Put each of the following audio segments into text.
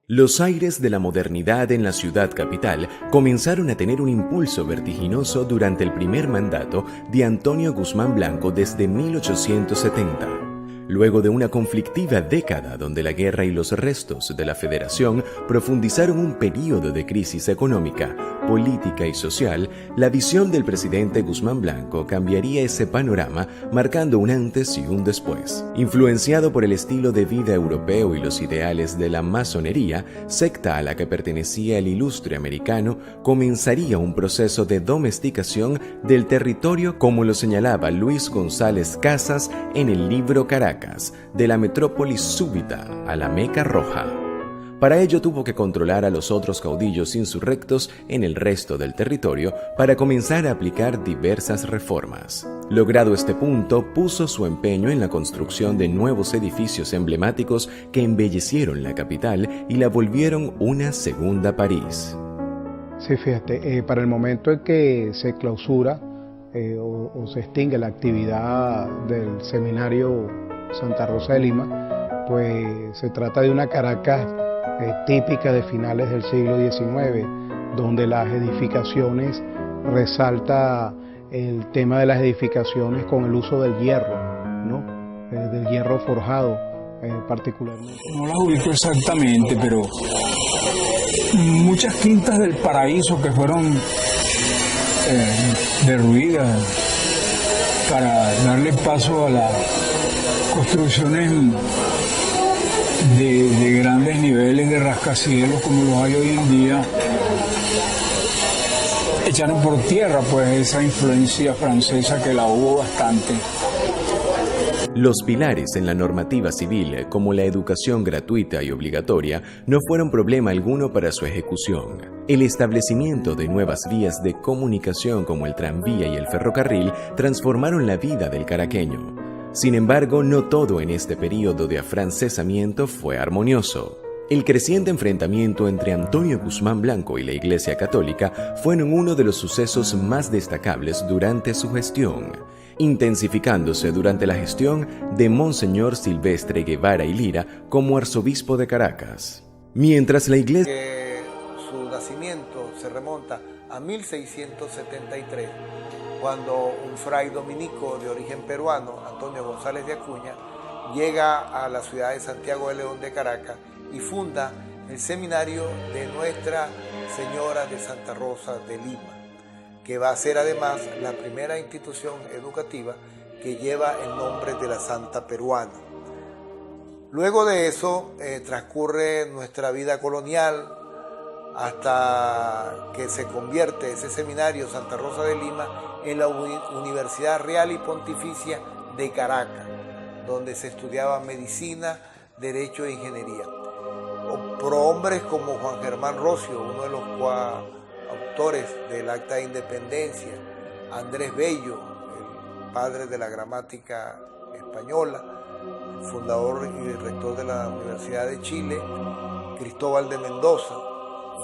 Los aires de la modernidad en la ciudad capital comenzaron a tener un impulso vertiginoso durante el primer mandato de Antonio Guzmán Blanco desde 1870. Luego de una conflictiva década donde la guerra y los restos de la Federación profundizaron un período de crisis económica, política y social, la visión del presidente Guzmán Blanco cambiaría ese panorama, marcando un antes y un después. Influenciado por el estilo de vida europeo y los ideales de la masonería, secta a la que pertenecía el ilustre americano, comenzaría un proceso de domesticación del territorio, como lo señalaba Luis González Casas en el libro Caracas, de la metrópolis súbita a la Meca Roja. Para ello tuvo que controlar a los otros caudillos insurrectos en el resto del territorio para comenzar a aplicar diversas reformas. Logrado este punto, puso su empeño en la construcción de nuevos edificios emblemáticos que embellecieron la capital y la volvieron una segunda París. Sí, fíjate, para el momento en que se clausura o se extingue la actividad del seminario Santa Rosa de Lima, pues se trata de una Caracas típica de finales del siglo XIX, donde las edificaciones resalta el tema de las edificaciones con el uso del hierro, ¿no? Del hierro forjado particularmente. No las ubico exactamente, pero muchas quintas del paraíso que fueron derruidas para darle paso a las construcciones de grandes niveles de rascacielos como los hay hoy en día, echaron por tierra pues esa influencia francesa que la hubo bastante. Los pilares en la normativa civil, como la educación gratuita y obligatoria, no fueron problema alguno para su ejecución. El establecimiento de nuevas vías de comunicación como el tranvía y el ferrocarril transformaron la vida del caraqueño. Sin embargo, no todo en este período de afrancesamiento fue armonioso. El creciente enfrentamiento entre Antonio Guzmán Blanco y la Iglesia Católica fueron uno de los sucesos más destacables durante su gestión, intensificándose durante la gestión de Monseñor Silvestre Guevara y Lira como arzobispo de Caracas. Mientras la Iglesia... Su nacimiento se remonta a 1673, cuando un fray dominico de origen peruano, Antonio González de Acuña, llega a la ciudad de Santiago de León de Caracas y funda el seminario de Nuestra Señora de Santa Rosa de Lima, que va a ser además la primera institución educativa que lleva el nombre de la Santa Peruana. Luego de eso transcurre nuestra vida colonial hasta que se convierte ese seminario Santa Rosa de Lima en la Universidad Real y Pontificia de Caracas, donde se estudiaba medicina, derecho e ingeniería. Por hombres como Juan Germán Rocio, uno de los autores del Acta de Independencia, Andrés Bello, el padre de la gramática española, fundador y rector de la Universidad de Chile, Cristóbal de Mendoza,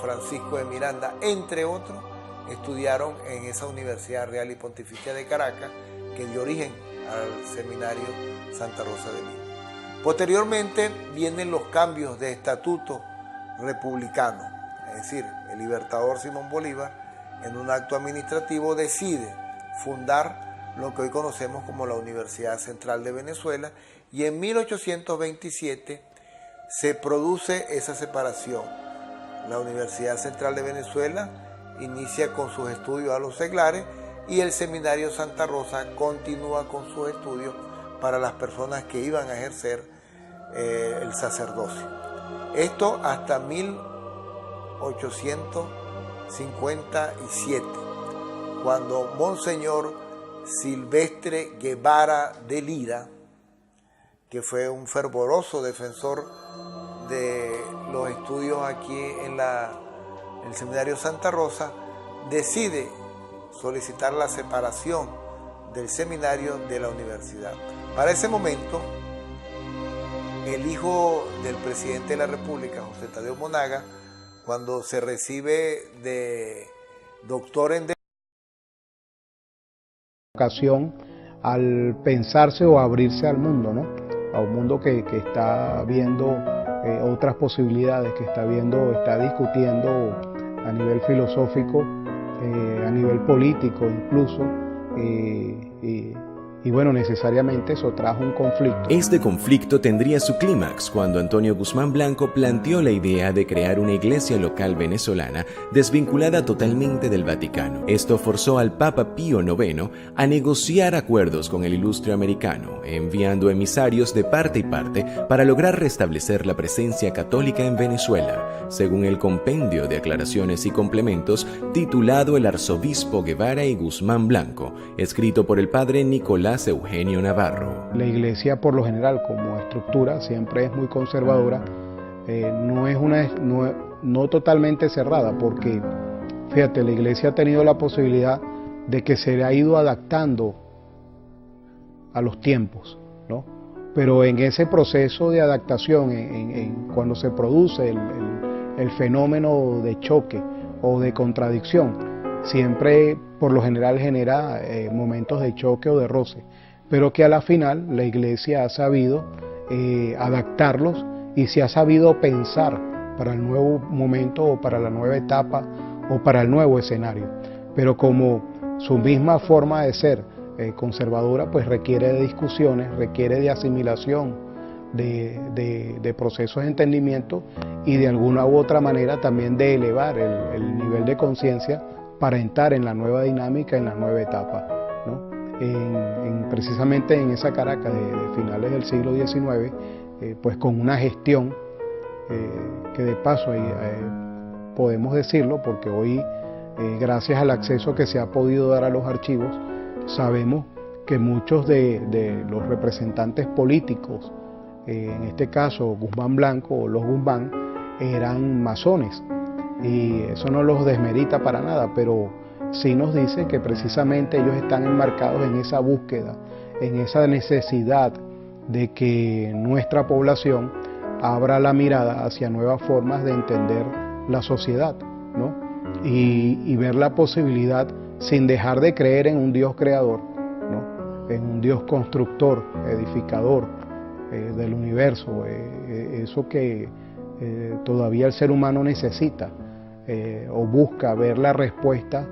Francisco de Miranda, entre otros, estudiaron en esa Universidad Real y Pontificia de Caracas, que dio origen al seminario Santa Rosa de Lima. Posteriormente vienen los cambios de estatuto republicano, es decir, el libertador Simón Bolívar, en un acto administrativo, decide fundar lo que hoy conocemos como la Universidad Central de Venezuela, y en 1827 se produce esa separación. La Universidad Central de Venezuela inicia con sus estudios a los seglares y el Seminario Santa Rosa continúa con sus estudios para las personas que iban a ejercer el sacerdocio. Esto hasta 1857, cuando Monseñor Silvestre Guevara de Lira, que fue un fervoroso defensor de los estudios aquí en el Seminario Santa Rosa, decide solicitar la separación del seminario de la universidad. Para ese momento, el hijo del presidente de la República, José Tadeo Monaga, cuando se recibe de doctor en ocasión al pensarse o abrirse al mundo, ¿no? A un mundo que está viendo otras posibilidades que está discutiendo a nivel filosófico, a nivel político incluso, y bueno, necesariamente eso trajo un conflicto. Este conflicto tendría su clímax cuando Antonio Guzmán Blanco planteó la idea de crear una iglesia local venezolana desvinculada totalmente del Vaticano. Esto forzó al Papa Pío IX a negociar acuerdos con el ilustre americano, enviando emisarios de parte y parte para lograr restablecer la presencia católica en Venezuela, según el compendio de aclaraciones y complementos titulado El arzobispo Guevara y Guzmán Blanco, escrito por el padre Nicolás Eugenio Navarro. La iglesia, por lo general, como estructura, siempre es muy conservadora, no totalmente cerrada, porque fíjate, la iglesia ha tenido la posibilidad de que se ha ido adaptando a los tiempos, ¿no? Pero en ese proceso de adaptación, cuando se produce el fenómeno de choque o de contradicción, siempre por lo general genera momentos de choque o de roce, pero que a la final la iglesia ha sabido adaptarlos y se ha sabido pensar para el nuevo momento o para la nueva etapa o para el nuevo escenario. Pero como su misma forma de ser conservadora, pues requiere de discusiones, requiere de asimilación, de procesos de entendimiento y de alguna u otra manera también de elevar el nivel de conciencia para entrar en la nueva dinámica, en la nueva etapa, ¿no? Precisamente en esa Caracas de finales del siglo XIX, pues con una gestión que de paso podemos decirlo, porque hoy, gracias al acceso que se ha podido dar a los archivos, sabemos que muchos de los representantes políticos, en este caso Guzmán Blanco o los Guzmán, eran masones. Y eso no los desmerita para nada, pero sí nos dice que precisamente ellos están enmarcados en esa búsqueda, en esa necesidad de que nuestra población abra la mirada hacia nuevas formas de entender la sociedad, ¿no? Y ver la posibilidad, sin dejar de creer en un Dios creador, ¿no? En un Dios constructor, edificador del universo, eso que todavía el ser humano necesita. O busca ver la respuesta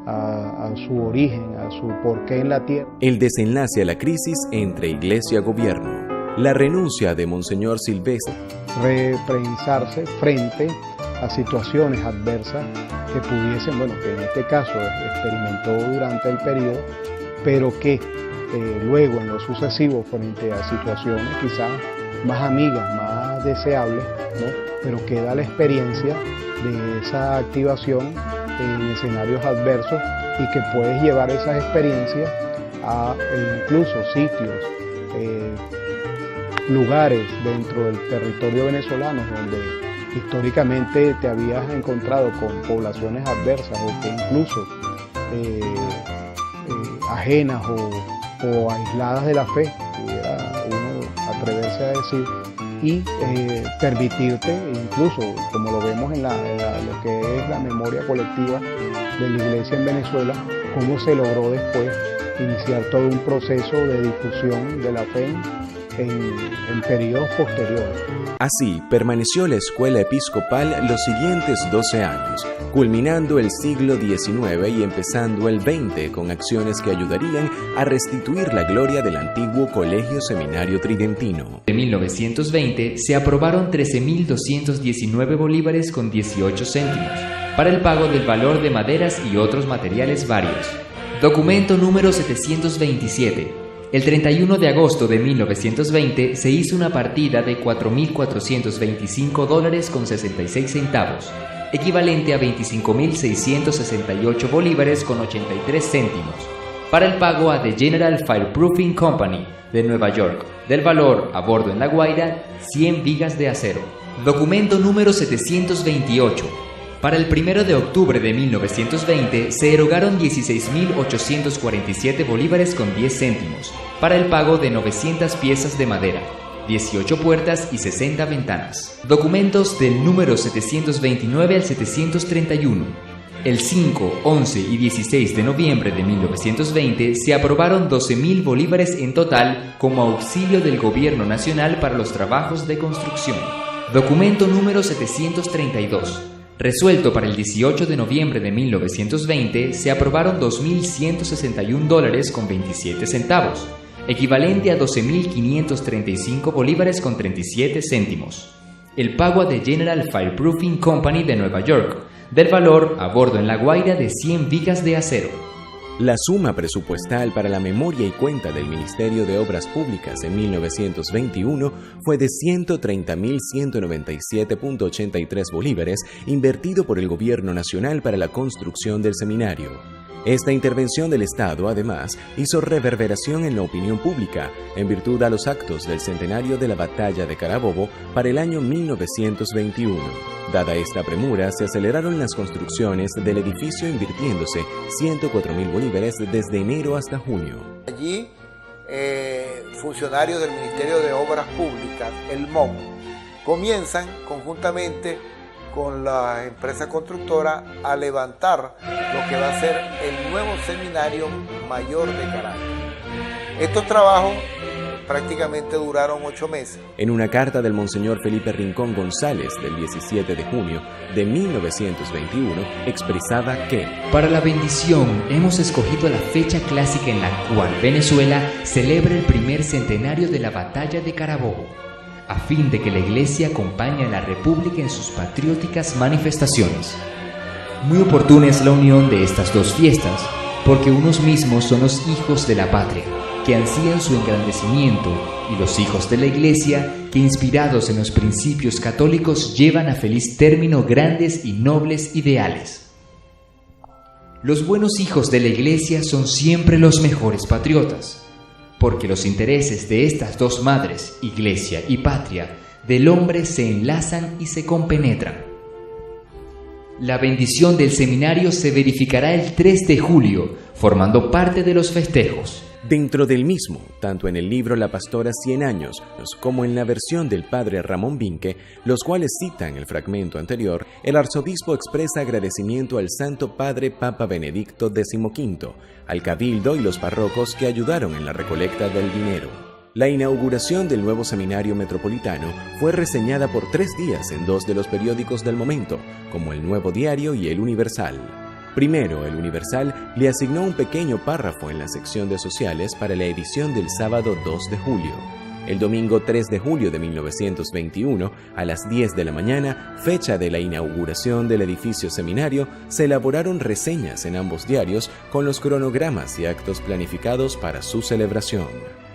a su origen, a su porqué en la tierra. El desenlace a la crisis entre Iglesia y gobierno. La renuncia de Monseñor Silvestre. Reprensarse frente a situaciones adversas que pudiesen, que en este caso experimentó durante el periodo, pero que luego en lo sucesivo, frente a situaciones quizás más amigas, más deseables, ¿no? Pero queda la experiencia de esa activación en escenarios adversos y que puedes llevar esas experiencias a incluso sitios, lugares dentro del territorio venezolano donde históricamente te habías encontrado con poblaciones adversas o que incluso ajenas o aisladas de la fe, pudiera uno atreverse a decir, y permitirte, incluso como lo vemos en lo que es la memoria colectiva de la Iglesia en Venezuela, cómo se logró después iniciar todo un proceso de difusión de la fe en periodos posteriores. Así permaneció la escuela episcopal los siguientes 12 años, culminando el siglo XIX y empezando el XX con acciones que ayudarían a restituir la gloria del antiguo Colegio Seminario Tridentino. En 1920 se aprobaron 13.219 bolívares con 18 céntimos para el pago del valor de maderas y otros materiales varios. Documento número 727. El 31 de agosto de 1920 se hizo una partida de $4.425 con 66 centavos, equivalente a 25.668 bolívares con 83 céntimos, para el pago a The General Fireproofing Company de Nueva York, del valor a bordo en La Guaira 100 vigas de acero. Documento número 728. Para el 1 de octubre de 1920 se erogaron 16.847 bolívares con 10 céntimos para el pago de 900 piezas de madera, 18 puertas y 60 ventanas. Documentos del número 729 al 731. El 5, 11 y 16 de noviembre de 1920 se aprobaron 12.000 bolívares en total como auxilio del Gobierno Nacional para los trabajos de construcción. Documento número 732. Resuelto para el 18 de noviembre de 1920, se aprobaron $2.161.27, equivalente a 12.535 bolívares con 37 céntimos. El pago a The General Fireproofing Company de Nueva York, del valor a bordo en La Guaira de 100 vigas de acero. La suma presupuestal para la memoria y cuenta del Ministerio de Obras Públicas en 1921 fue de 130.197.83 bolívares invertido por el Gobierno Nacional para la construcción del seminario. Esta intervención del Estado, además, hizo reverberación en la opinión pública en virtud a los actos del centenario de la Batalla de Carabobo para el año 1921. Dada esta premura, se aceleraron las construcciones del edificio invirtiéndose 104.000 bolívares desde enero hasta junio. Allí, funcionarios del Ministerio de Obras Públicas, el MOP, comienzan conjuntamente con la empresa constructora a levantar lo que va a ser el nuevo Seminario Mayor de Caracas. Estos trabajos prácticamente duraron 8 meses. En una carta del Monseñor Felipe Rincón González del 17 de junio de 1921 expresaba que para la bendición hemos escogido la fecha clásica en la cual Venezuela celebra el primer centenario de la Batalla de Carabobo, a fin de que la Iglesia acompañe a la República en sus patrióticas manifestaciones. Muy oportuna es la unión de estas dos fiestas, porque unos mismos son los hijos de la patria, que ansían su engrandecimiento, y los hijos de la Iglesia, que inspirados en los principios católicos llevan a feliz término grandes y nobles ideales. Los buenos hijos de la Iglesia son siempre los mejores patriotas, porque los intereses de estas dos madres, Iglesia y Patria, del hombre se enlazan y se compenetran. La bendición del seminario se verificará el 3 de julio, formando parte de los festejos. Dentro del mismo, tanto en el libro La Pastora 100 años, como en la versión del padre Ramón Vinque, los cuales citan el fragmento anterior, el arzobispo expresa agradecimiento al Santo Padre Papa Benedicto XV, al cabildo y los párrocos que ayudaron en la recolecta del dinero. La inauguración del nuevo seminario metropolitano fue reseñada por 3 días en 2 de los periódicos del momento, como El Nuevo Diario y El Universal. Primero, El Universal le asignó un pequeño párrafo en la sección de sociales para la edición del sábado 2 de julio. El domingo 3 de julio de 1921, a las 10 de la mañana, fecha de la inauguración del edificio seminario, se elaboraron reseñas en ambos diarios con los cronogramas y actos planificados para su celebración.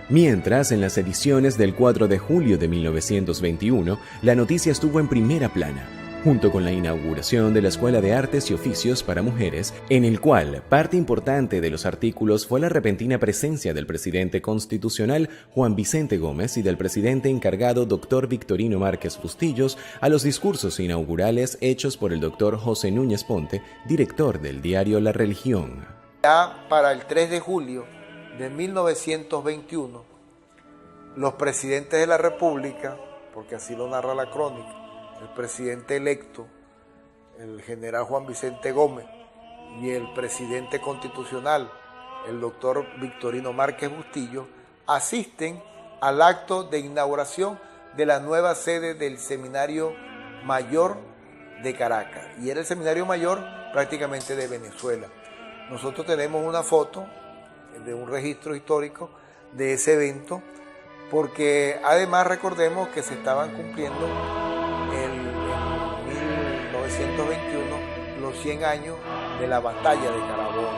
Mientras, en las ediciones del 4 de julio de 1921, la noticia estuvo en primera plana, junto con la inauguración de la Escuela de Artes y Oficios para Mujeres, en el cual parte importante de los artículos fue la repentina presencia del presidente constitucional Juan Vicente Gómez y del presidente encargado Dr. Victorino Márquez Bustillos a los discursos inaugurales hechos por el Dr. José Núñez Ponte, director del diario La Religión. Ya para el 3 de julio de 1921, los presidentes de la República, porque así lo narra la crónica, el presidente electo, el general Juan Vicente Gómez, y el presidente constitucional, el doctor Victorino Márquez Bustillos, asisten al acto de inauguración de la nueva sede del Seminario Mayor de Caracas. Y era el Seminario Mayor prácticamente de Venezuela. Nosotros tenemos una foto de un registro histórico de ese evento, porque además recordemos que se estaban cumpliendo en 1921 los 100 años de la Batalla de Carabobo,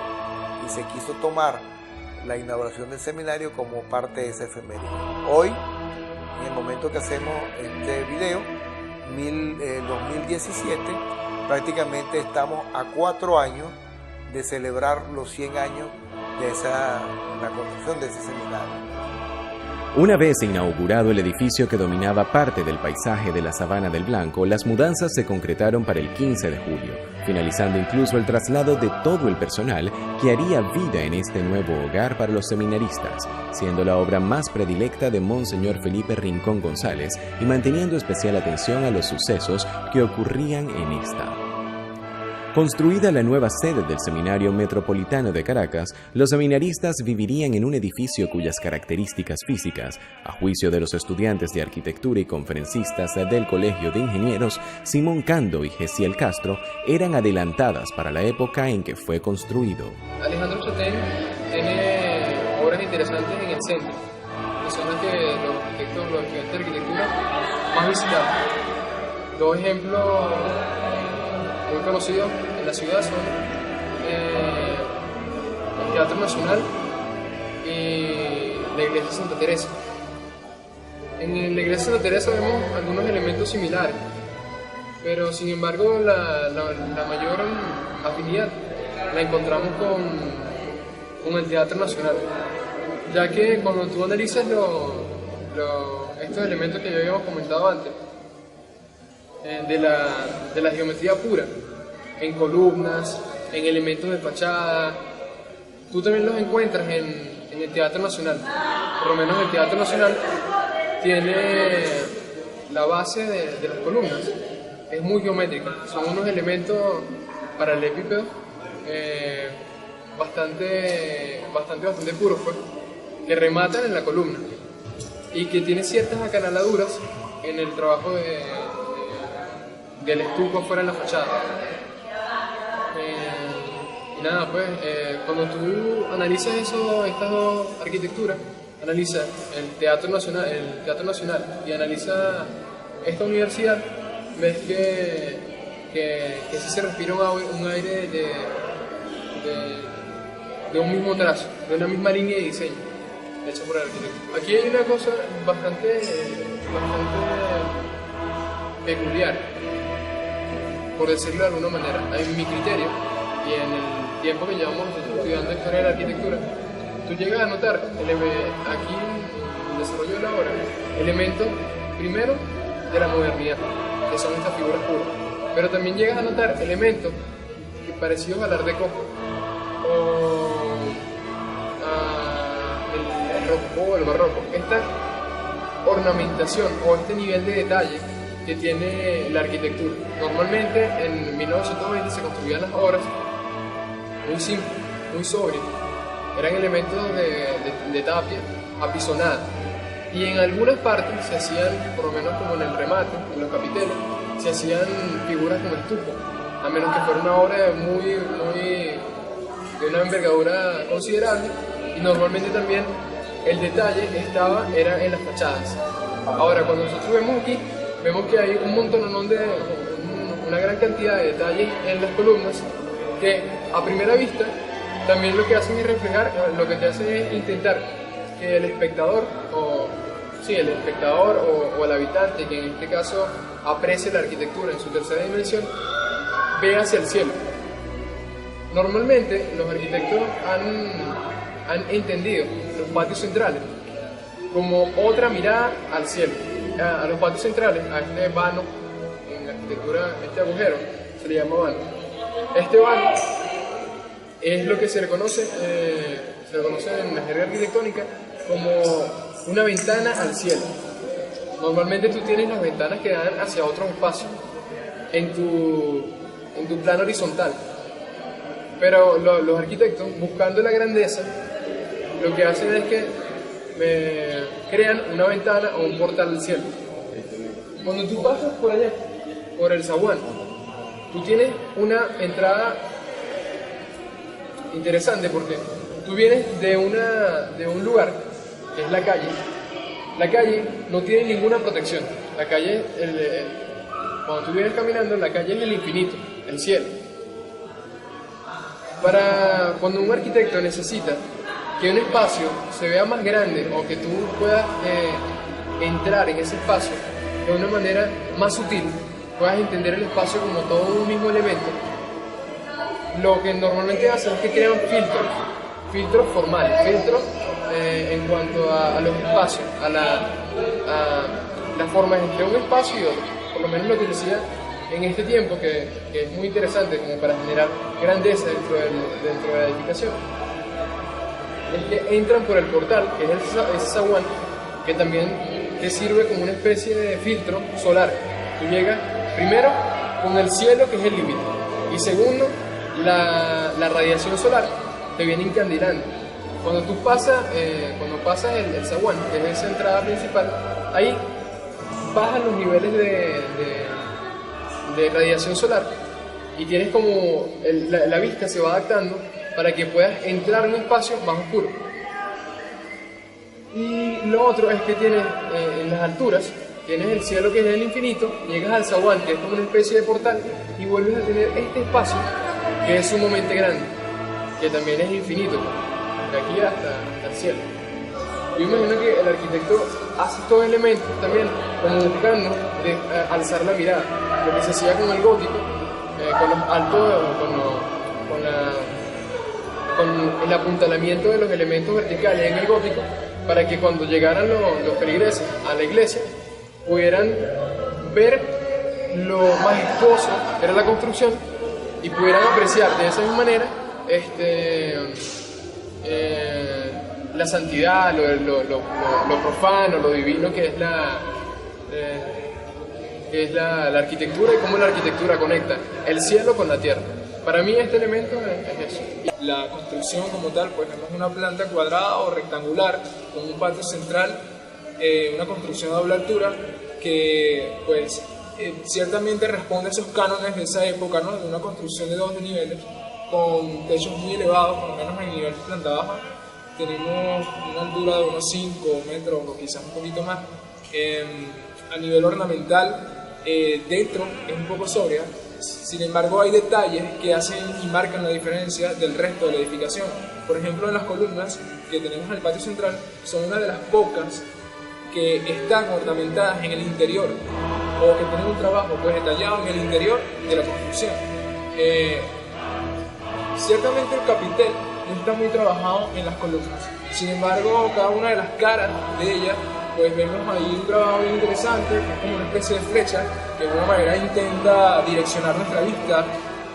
y se quiso tomar la inauguración del seminario como parte de esa efeméride. Hoy, en el momento que hacemos este video, 2017, prácticamente estamos a 4 años de celebrar los 100 años de la construcción de ese seminario. Una vez inaugurado el edificio que dominaba parte del paisaje de la Sabana del Blanco, las mudanzas se concretaron para el 15 de julio, finalizando incluso el traslado de todo el personal que haría vida en este nuevo hogar para los seminaristas, siendo la obra más predilecta de Monseñor Felipe Rincón González y manteniendo especial atención a los sucesos que ocurrían en esta. Construida la nueva sede del Seminario Metropolitano de Caracas, los seminaristas vivirían en un edificio cuyas características físicas, a juicio de los estudiantes de arquitectura y conferencistas del Colegio de Ingenieros Simón Cando y Gesiel Castro, eran adelantadas para la época en que fue construido. Alejandro Chotén tiene obras interesantes en el centro, que son las que los arquitectos, los estudiantes de arquitectura más visitados. Dos ejemplos muy conocidos en la ciudad son el Teatro Nacional y la Iglesia de Santa Teresa. En la Iglesia de Santa Teresa vemos algunos elementos similares, pero sin embargo la mayor afinidad la encontramos con el Teatro Nacional, ya que cuando tú analizas estos elementos que ya habíamos comentado antes, de la geometría pura, en columnas, en elementos de fachada, tú también los encuentras en el Teatro Nacional. Por lo menos el Teatro Nacional tiene la base de las columnas, es muy geométrica, son unos elementos paralelepípedos bastante puros, pues, que rematan en la columna y que tiene ciertas acanaladuras en el trabajo del estuco fuera en la fachada. Y nada, pues, cuando tú analizas estas dos arquitecturas, analiza el Teatro Nacional y analiza esta universidad, ves que sí se respira un aire de un mismo trazo, de una misma línea de diseño hecha por el arquitecto. Aquí hay una cosa bastante peculiar, por decirlo de alguna manera. En mi criterio y en el tiempo que llevamos estudiando historia de la arquitectura, tú llegas a notar aquí en el desarrollo de la obra elementos, primero, de la modernidad, que son estas figuras puras, pero también llegas a notar elementos parecidos al Art Deco o el Rococó o el Barroco. Esta ornamentación o este nivel de detalle que tiene la arquitectura. Normalmente en 1920 se construían las obras muy simples, muy sobrias. Eran elementos de tapia apisonada. Y en algunas partes se hacían, por lo menos como en el remate, en los capiteles, se hacían figuras con estuco, a menos que fuera una obra de una envergadura considerable, y normalmente también el detalle era en las fachadas. Ahora, cuando nosotros vemos aquí, vemos que hay un montón, una gran cantidad de detalles en las columnas que a primera vista también lo que hacen es reflejar, lo que te hace es intentar que el espectador o el habitante, que en este caso aprecie la arquitectura en su tercera dimensión, ve hacia el cielo. Normalmente los arquitectos han entendido los patios centrales como otra mirada al cielo. A los patios centrales, a este vano, en la arquitectura, este agujero, se le llama vano. Este vano es lo que se le conoce en la jerga arquitectónica como una ventana al cielo. Normalmente tú tienes las ventanas que dan hacia otros espacios en tu plano horizontal, pero los arquitectos, buscando la grandeza, lo que hacen es que crean una ventana o un portal al cielo. Cuando tú pasas por allá, por el zaguán, tú tienes una entrada interesante porque tú vienes de un lugar que es la calle. La calle no tiene ninguna protección. La calle, cuando tú vienes caminando, la calle es el infinito, el cielo. Cuando un arquitecto necesita que un espacio se vea más grande o que tú puedas entrar en ese espacio de una manera más sutil, puedas entender el espacio como todo un mismo elemento, lo que normalmente hacen es que crean filtros formales, filtros en cuanto a los espacios, a las formas entre un espacio y otro. Por lo menos lo que decía en este tiempo, que es muy interesante como para generar grandeza dentro de la edificación, es que entran por el portal, que es ese zaguán, que también te sirve como una especie de filtro solar. Tú llegas primero con el cielo, que es el límite, Y segundo, la radiación solar te viene encandilando. Cuando tú pasas el zaguán, que es esa entrada principal, ahí bajan los niveles de radiación solar y tienes como la vista se va adaptando para que puedas entrar en un espacio más oscuro. Y lo otro es que tienes en las alturas, tienes el cielo que es el infinito, llegas al zaguán, que es como una especie de portal, y vuelves a tener este espacio que es sumamente grande, que también es infinito, de aquí hasta el cielo. Yo imagino que el arquitecto hace estos elementos también como buscando alzar la mirada, lo que se hacía con el gótico, con los altos, con el apuntalamiento de los elementos verticales en el gótico, para que cuando llegaran los feligreses a la iglesia pudieran ver lo majestuoso que era la construcción y pudieran apreciar de esa misma manera la santidad, lo profano, lo divino que es la arquitectura y cómo la arquitectura conecta el cielo con la tierra. Para mí este elemento es eso. La construcción como tal, pues es una planta cuadrada o rectangular con un patio central, una construcción a doble altura que pues ciertamente responde a esos cánones de esa época, ¿no? De una construcción de 2 niveles con techos muy elevados, por lo menos en nivel de planta baja. Tenemos una altura de unos 5 metros o quizás un poquito más. A nivel ornamental, dentro es un poco sobria. Sin embargo, hay detalles que hacen y marcan la diferencia del resto de la edificación. Por ejemplo, en las columnas que tenemos en el patio central, son una de las pocas que están ornamentadas en el interior o que tienen un trabajo pues detallado en el interior de la construcción. Ciertamente el capitel no está muy trabajado en las columnas. Sin embargo, cada una de las caras de ellas, pues vemos ahí un trabajo bien interesante, que es como una especie de flecha, que de alguna manera intenta direccionar nuestra vista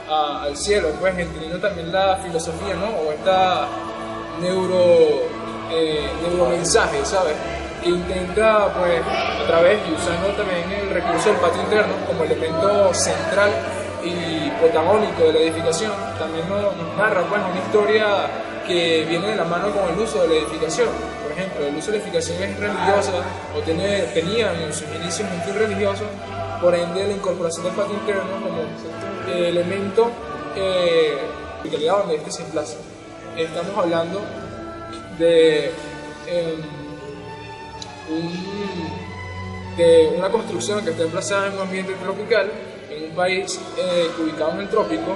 al cielo, pues entendiendo también la filosofía, ¿no? O esta neuromensaje, ¿sabes? Que intenta, pues, a través y usando también el recurso del patio interno como elemento central y protagónico de la edificación, también nos narra, pues, una historia que viene de la mano con el uso de la edificación. Por ejemplo, el uso de la edificación es religiosa o tenía en sus inicios un fin religioso, por ende la incorporación del patio interno como elemento donde este se emplaza. Estamos hablando de una construcción que está emplazada en un ambiente tropical, en un país ubicado en el trópico,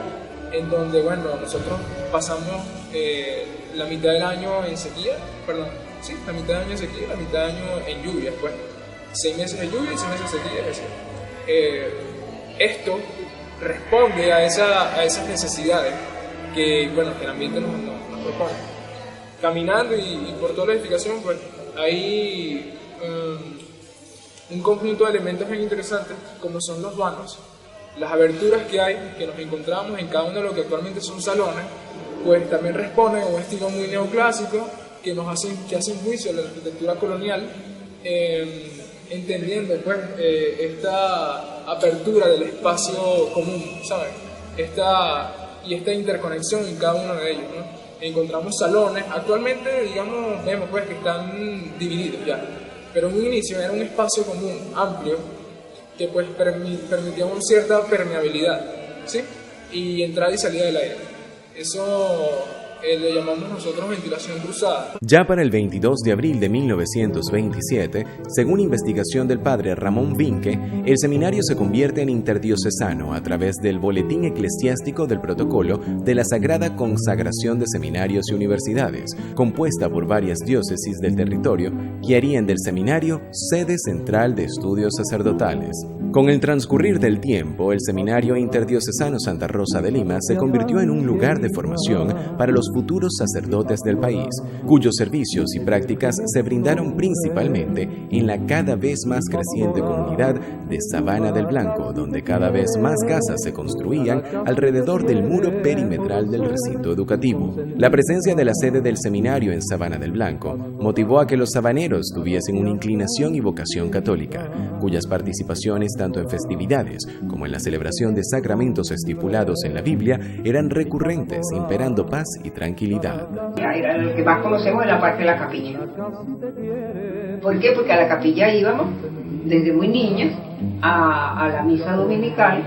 en donde, bueno, nosotros pasamos la mitad del año en sequía, la mitad del año en sequía y la mitad del año en lluvias, pues 6 meses de lluvia y 6 meses de sequía, es decir, esto responde a esas necesidades que, bueno, que el ambiente nos propone. Caminando y por toda la edificación, pues hay un conjunto de elementos bien interesantes, como son los vanos, las aberturas que hay, que nos encontramos en cada uno de lo que actualmente son salones, pues también responden a un estilo muy neoclásico que hacen juicio a la arquitectura colonial, entendiendo pues esta apertura del espacio común, ¿saben? Esta interconexión en cada uno de ellos, ¿no? Encontramos salones, actualmente, digamos, vemos pues que están divididos ya, pero en un inicio era un espacio común, amplio, que pues permitía una cierta permeabilidad, ¿sí? Y entrada y salida del aire. Eso le llamamos nosotros ventilación cruzada. Ya para el 22 de abril de 1927, según investigación del padre Ramón Vinque, el seminario se convierte en interdiocesano a través del Boletín Eclesiástico del Protocolo de la Sagrada Consagración de Seminarios y Universidades, compuesta por varias diócesis del territorio que harían del seminario sede central de estudios sacerdotales. Con el transcurrir del tiempo, el Seminario Interdiocesano Santa Rosa de Lima se convirtió en un lugar de formación para los futuros sacerdotes del país, cuyos servicios y prácticas se brindaron principalmente en la cada vez más creciente comunidad de Sabana del Blanco, donde cada vez más casas se construían alrededor del muro perimetral del recinto educativo. La presencia de la sede del seminario en Sabana del Blanco motivó a que los sabaneros tuviesen una inclinación y vocación católica, cuyas participaciones tanto en festividades como en la celebración de sacramentos estipulados en la Biblia eran recurrentes, imperando paz y tranquilidad. Era el que más conocemos en la parte de la capilla. ¿Por qué? Porque a la capilla íbamos desde muy niñas a la misa dominical,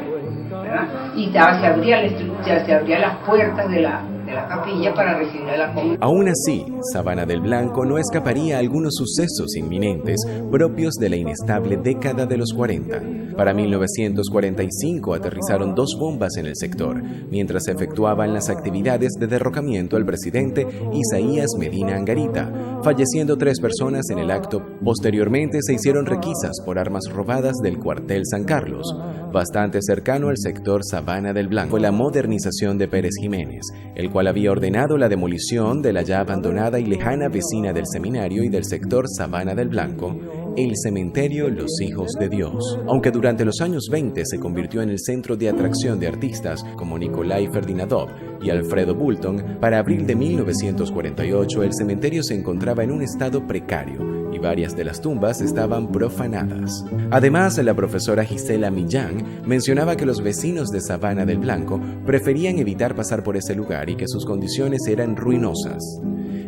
¿verdad? Y se abrían las puertas de la capilla para recibir a la comunidad. Aún así, Sabana del Blanco no escaparía a algunos sucesos inminentes propios de la inestable década de los 40. Para 1945 aterrizaron 2 bombas en el sector, mientras se efectuaban las actividades de derrocamiento al presidente Isaías Medina Angarita, falleciendo 3 personas en el acto. Posteriormente se hicieron requisas por armas robadas del cuartel San Carlos, bastante cercano al sector Sabana del Blanco. Fue la modernización de Pérez Jiménez, el cual había ordenado la demolición de la ya abandonada y lejana vecina del seminario y del sector Sabana del Blanco, el cementerio Los Hijos de Dios. Aunque durante los años 20 se convirtió en el centro de atracción de artistas como Nikolai Ferdinandov y Alfredo Bulton, para abril de 1948 el cementerio se encontraba en un estado precario y varias de las tumbas estaban profanadas. Además, la profesora Gisela Millán mencionaba que los vecinos de Sabana del Blanco preferían evitar pasar por ese lugar y que sus condiciones eran ruinosas.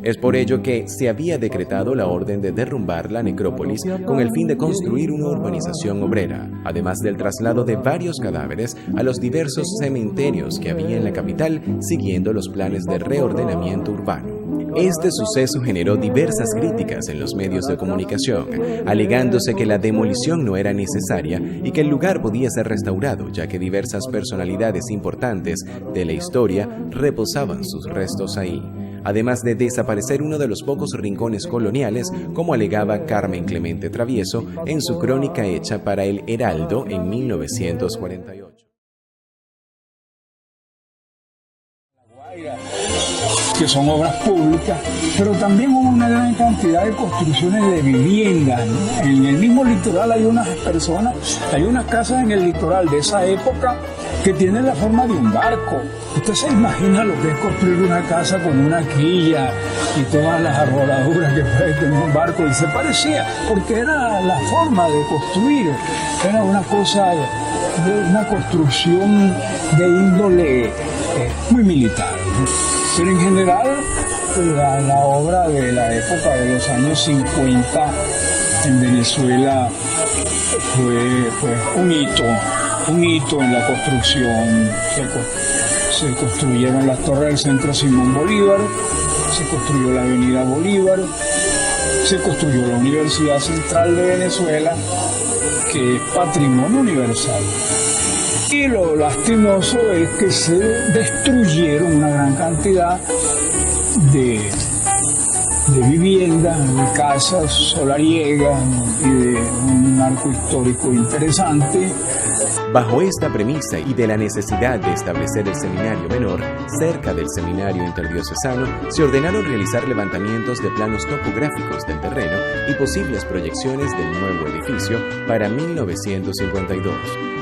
Es por ello que se había decretado la orden de derrumbar la necrópolis con el fin de construir una urbanización obrera, además del traslado de varios cadáveres a los diversos cementerios que había en la capital, siguiendo los planes de reordenamiento urbano. Este suceso generó diversas críticas en los medios de comunicación, alegándose que la demolición no era necesaria y que el lugar podía ser restaurado, ya que diversas personalidades importantes de la historia reposaban sus restos ahí, además de desaparecer uno de los pocos rincones coloniales, como alegaba Carmen Clemente Travieso en su crónica hecha para El Heraldo en 1948. Que son obras públicas, pero también hubo una gran cantidad de construcciones de viviendas, ¿no? En el mismo litoral hay unas casas en el litoral de esa época que tienen la forma de un barco. Usted se imagina lo que es construir una casa con una quilla y todas las arboraduras que puede tener un barco, y se parecía, porque era la forma de construir, era una cosa, una construcción de índole muy militar, ¿no? Pero en general, la obra de la época de los años 50 en Venezuela fue un hito en la construcción. Se construyeron las torres del Centro Simón Bolívar, se construyó la Avenida Bolívar, se construyó la Universidad Central de Venezuela, que es patrimonio universal. Y lo lastimoso es que se destruyeron una gran cantidad de viviendas, de casas solariegas y de un marco histórico interesante. Bajo esta premisa y de la necesidad de establecer el seminario menor cerca del seminario interdiocesano, se ordenaron realizar levantamientos de planos topográficos del terreno y posibles proyecciones del nuevo edificio para 1952.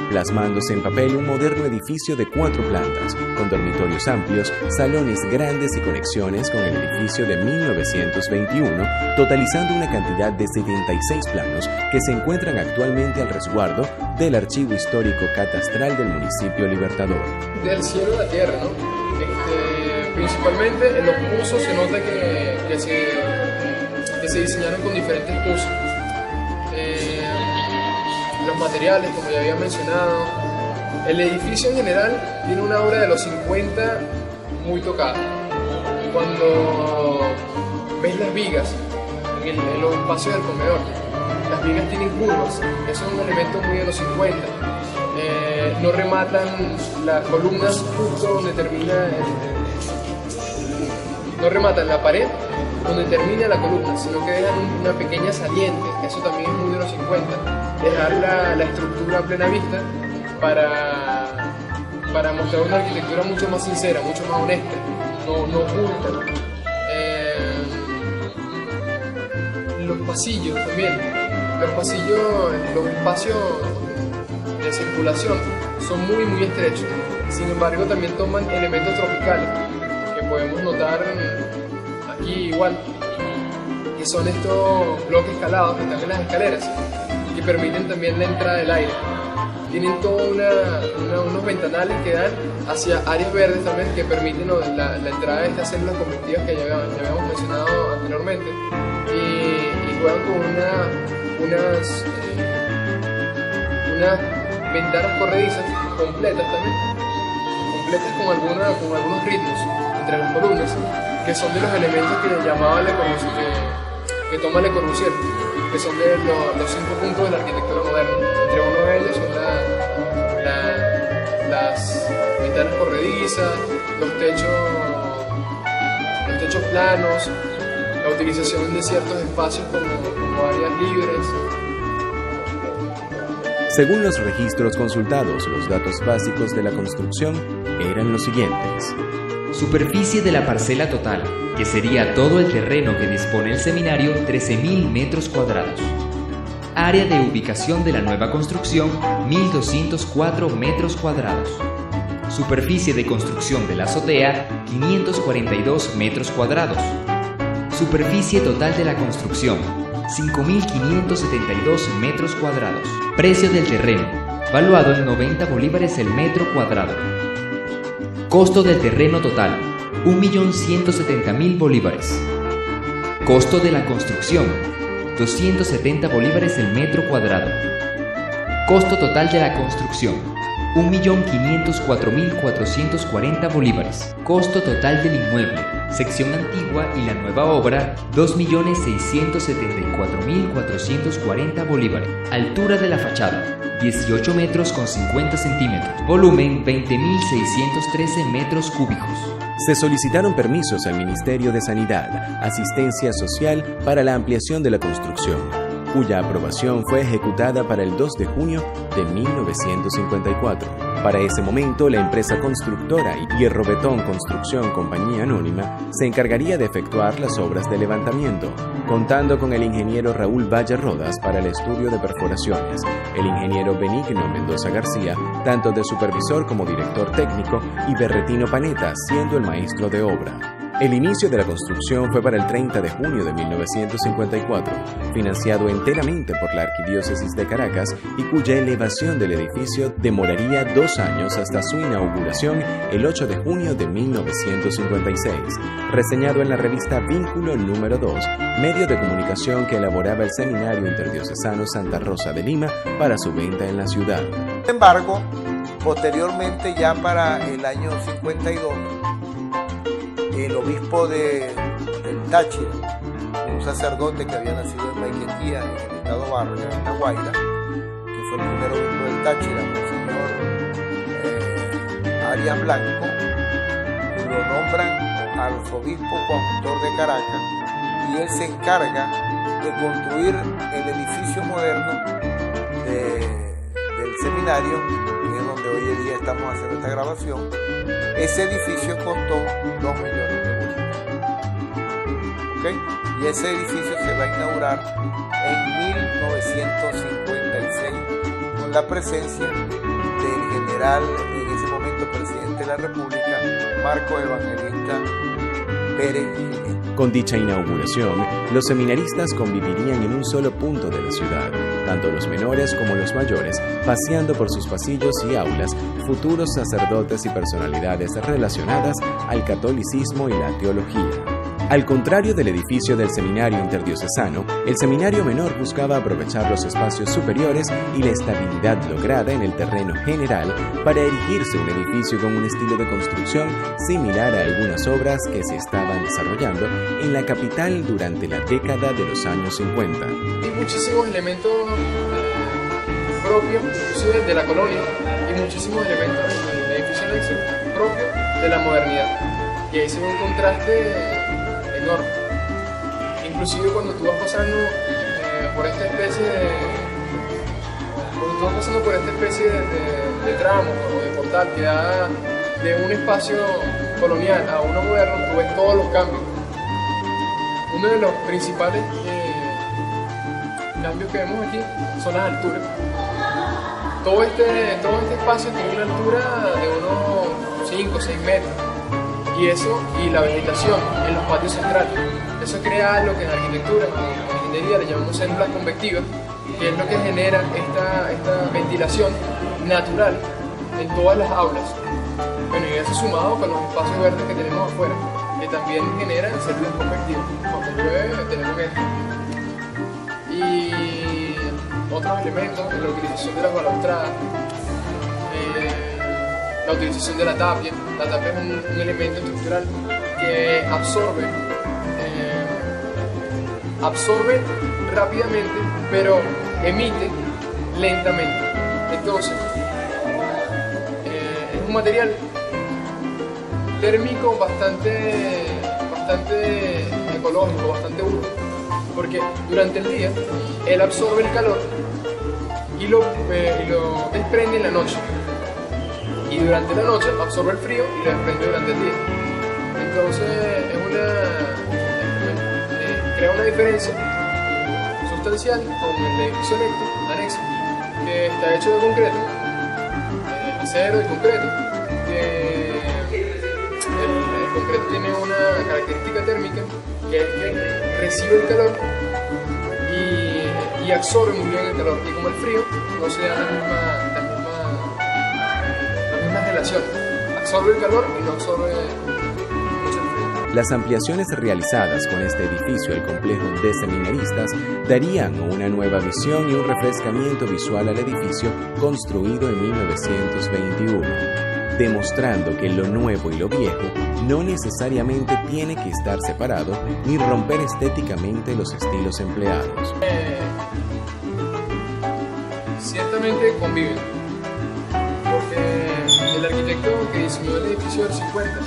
Plasmándose en papel un moderno edificio de 4 plantas, con dormitorios amplios, salones grandes y conexiones con el edificio de 1921, totalizando una cantidad de 76 planos que se encuentran actualmente al resguardo del Archivo Histórico Catastral del municipio Libertador. Del cielo a la tierra, ¿no? Principalmente en los cursos se nota que se diseñaron con diferentes cursos. Los materiales, como ya había mencionado. El edificio en general tiene una obra de los 50 muy tocada. Cuando ves las vigas en los espacios del comedor, las vigas tienen curvas. Eso es un elemento muy de los 50. No rematan las columnas justo donde termina no rematan la pared donde termina la columna, sino que dejan una pequeña saliente, que eso también es muy de los 50, dejar la estructura a plena vista para mostrar una arquitectura mucho más sincera, mucho más honesta. no ocultan. Los pasillos también, los espacios de circulación son muy estrechos. Sin embargo, también toman elementos tropicales que podemos notar aquí igual, que son estos bloques escalados que están en las escaleras y que permiten también la entrada del aire. Tienen todos unos ventanales que dan hacia áreas verdes también que permiten la entrada de estas células convectivas que ya habíamos mencionado anteriormente, y juegan con unas ventanas corredizas completas con algunos ritmos entre las columnas, que son de los elementos que llamaba que toma Le Corbusier, que son de los 5 puntos de la arquitectura moderna. Entre uno de ellos son las ventanas corredizas, los techos planos, la utilización de ciertos espacios como áreas libres. Según los registros consultados, los datos básicos de la construcción eran los siguientes. Superficie de la parcela total, que sería todo el terreno que dispone el seminario, 13.000 metros cuadrados. Área de ubicación de la nueva construcción, 1.204 metros cuadrados. Superficie de construcción de la azotea, 542 metros cuadrados. Superficie total de la construcción, 5.572 metros cuadrados. Precio del terreno, valuado en 90 bolívares el metro cuadrado. Costo del terreno total, 1.170.000 bolívares. Costo de la construcción, 270 bolívares el metro cuadrado. Costo total de la construcción, 1.504.440 bolívares. Costo total del inmueble, sección antigua y la nueva obra, 2.674.440 bolívares. Altura de la fachada, 18 metros con 50 centímetros. Volumen, 20.613 metros cúbicos. Se solicitaron permisos al Ministerio de Sanidad, Asistencia Social para la ampliación de la construcción, cuya aprobación fue ejecutada para el 2 de junio de 1954. Para ese momento, la empresa constructora Hierro Betón Construcción Compañía Anónima se encargaría de efectuar las obras de levantamiento, contando con el ingeniero Raúl Valle Rodas para el estudio de perforaciones, el ingeniero Benigno Mendoza García, tanto de supervisor como director técnico, y Berretino Panetta, siendo el maestro de obra. El inicio de la construcción fue para el 30 de junio de 1954, financiado enteramente por la Arquidiócesis de Caracas y cuya elevación del edificio demoraría 2 años hasta su inauguración el 8 de junio de 1956, reseñado en la revista Vínculo número 2, medio de comunicación que elaboraba el Seminario Interdiocesano Santa Rosa de Lima para su venta en la ciudad. Sin embargo, posteriormente, ya para el año 52, el obispo del Táchira, un sacerdote que había nacido en Maiquetía, en el estado Vargas, en La Guaira, que fue el primer obispo del Táchira, el señor Arias Blanco, lo nombran arzobispo coadjutor de Caracas, y él se encarga de construir el edificio moderno del seminario, que es donde hoy en día estamos haciendo esta grabación. Ese edificio costó 2 millones de bolívares. ¿Okay? Y ese edificio se va a inaugurar en 1956 con la presencia del general, en ese momento presidente de la República, Marcos Evangelista Pérez Jiménez. Con dicha inauguración, los seminaristas convivirían en un solo punto de la ciudad, tanto los menores como los mayores, paseando por sus pasillos y aulas, futuros sacerdotes y personalidades relacionadas al catolicismo y la teología. Al contrario del edificio del Seminario Interdiocesano, el Seminario Menor buscaba aprovechar los espacios superiores y la estabilidad lograda en el terreno general para erigirse un edificio con un estilo de construcción similar a algunas obras que se estaban desarrollando en la capital durante la década de los años 50. Hay muchísimos elementos propios, inclusive de la colonia, y muchísimos elementos del edificio anexo propios de la modernidad. Y ahí se ve un contraste enorme. Inclusive cuando tú vas pasando por esta especie de tramo o de portal que da de un espacio colonial a uno moderno, tú ves todos los cambios. Uno de los principales cambios que vemos aquí son las alturas. Todo este espacio tiene una altura de unos 5 o 6 metros. Y la vegetación en los patios centrales. Eso crea lo que en arquitectura, en ingeniería le llamamos células convectivas, que es lo que genera esta ventilación natural en todas las aulas. Bueno, y eso sumado con los espacios verdes que tenemos afuera, que también generan células convectivas. Cuando llueve tenemos esto. Y otros elementos, la utilización de las balaustradas, la utilización de la tapia. La tapia es un elemento estructural que absorbe rápidamente, pero emite lentamente. Entonces, es un material térmico bastante ecológico, bastante útil, porque durante el día él absorbe el calor y lo desprende en la noche. Y durante la noche absorbe el frío y lo desprende durante el día. Entonces crea una diferencia sustancial con el edificio anexo, que está hecho de concreto, acero y concreto, que el concreto tiene una característica térmica, que es que recibe el calor y absorbe muy bien el calor, y como el frío no se da la misma relación, absorbe el calor y no absorbe mucho el frío. Las ampliaciones realizadas con este edificio al complejo de seminaristas darían una nueva visión y un refrescamiento visual al edificio construido en 1921, demostrando que lo nuevo y lo viejo no necesariamente tiene que estar separado ni romper estéticamente los estilos empleados. Ciertamente conviven, porque el arquitecto que diseñó el edificio del 50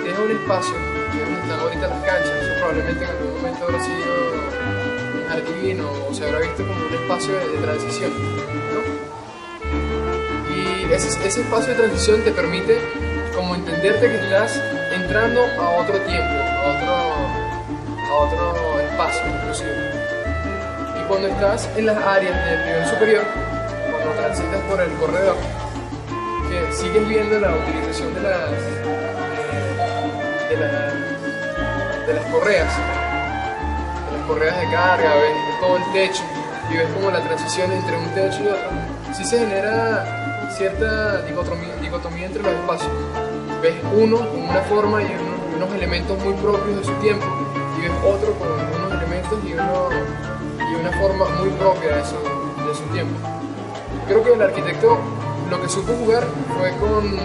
deja un espacio, donde están ahorita las canchas, eso probablemente en algún momento habrá sido un jardín o se habrá visto como un espacio de transición, ¿no? Y ese espacio de transición te permite como entenderte que estás entrando a otro tiempo, a otro espacio inclusive. Y cuando estás en las áreas del nivel superior, cuando transitas por el corredor, que sigues viendo la utilización de las correas de carga, ves todo el techo y ves como la transición entre un techo y otro, sí se genera cierta dicotomía entre los espacios. Ves uno con una forma y unos elementos muy propios de su tiempo, y ves otro con unos elementos y una forma muy propia de su tiempo. Creo que el arquitecto lo que supo jugar fue con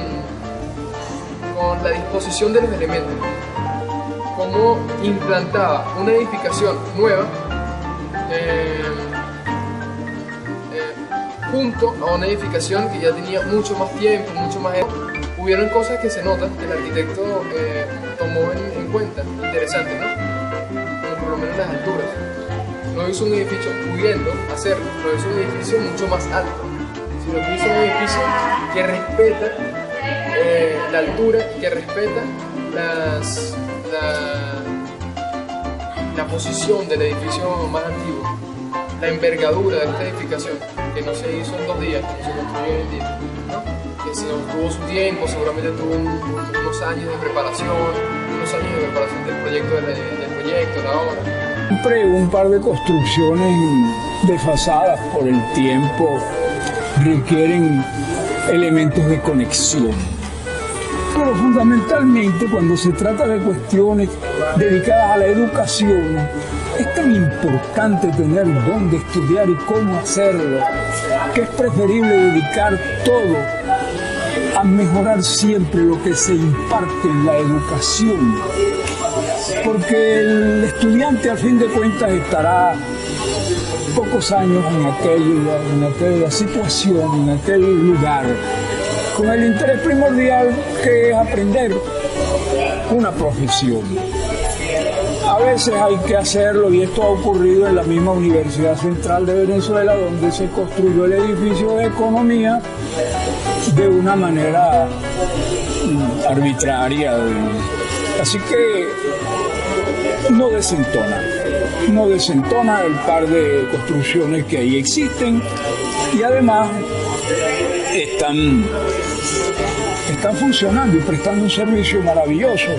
la disposición de los elementos, cómo implantaba una edificación nueva junto a una edificación que ya tenía mucho más tiempo, mucho más época. Hubieron cosas que se notan que el arquitecto tomó en cuenta, interesantes, ¿no? Como por lo menos las alturas. No hizo un edificio pudiendo hacerlo, no hizo un edificio mucho más alto, sino que hizo un edificio que respeta la altura y que respeta la posición del edificio más antiguo, la envergadura de esta edificación, que no se hizo en 2 días, como se construyó hoy en día, ¿no? Que se tuvo su tiempo, seguramente tuvo unos años de preparación, del proyecto, de la obra. Siempre un par de construcciones desfasadas por el tiempo requieren elementos de conexión. Pero fundamentalmente cuando se trata de cuestiones dedicadas a la educación, es tan importante tener dónde estudiar y cómo hacerlo, que es preferible dedicar todo a mejorar siempre lo que se imparte en la educación. Porque el estudiante a fin de cuentas estará pocos años en aquella situación, en aquel lugar, con el interés primordial que es aprender una profesión. A veces hay que hacerlo, y esto ha ocurrido en la misma Universidad Central de Venezuela, donde se construyó el edificio de economía de una manera arbitraria. Así que no desentona el par de construcciones que ahí existen y además están funcionando y prestando un servicio maravilloso.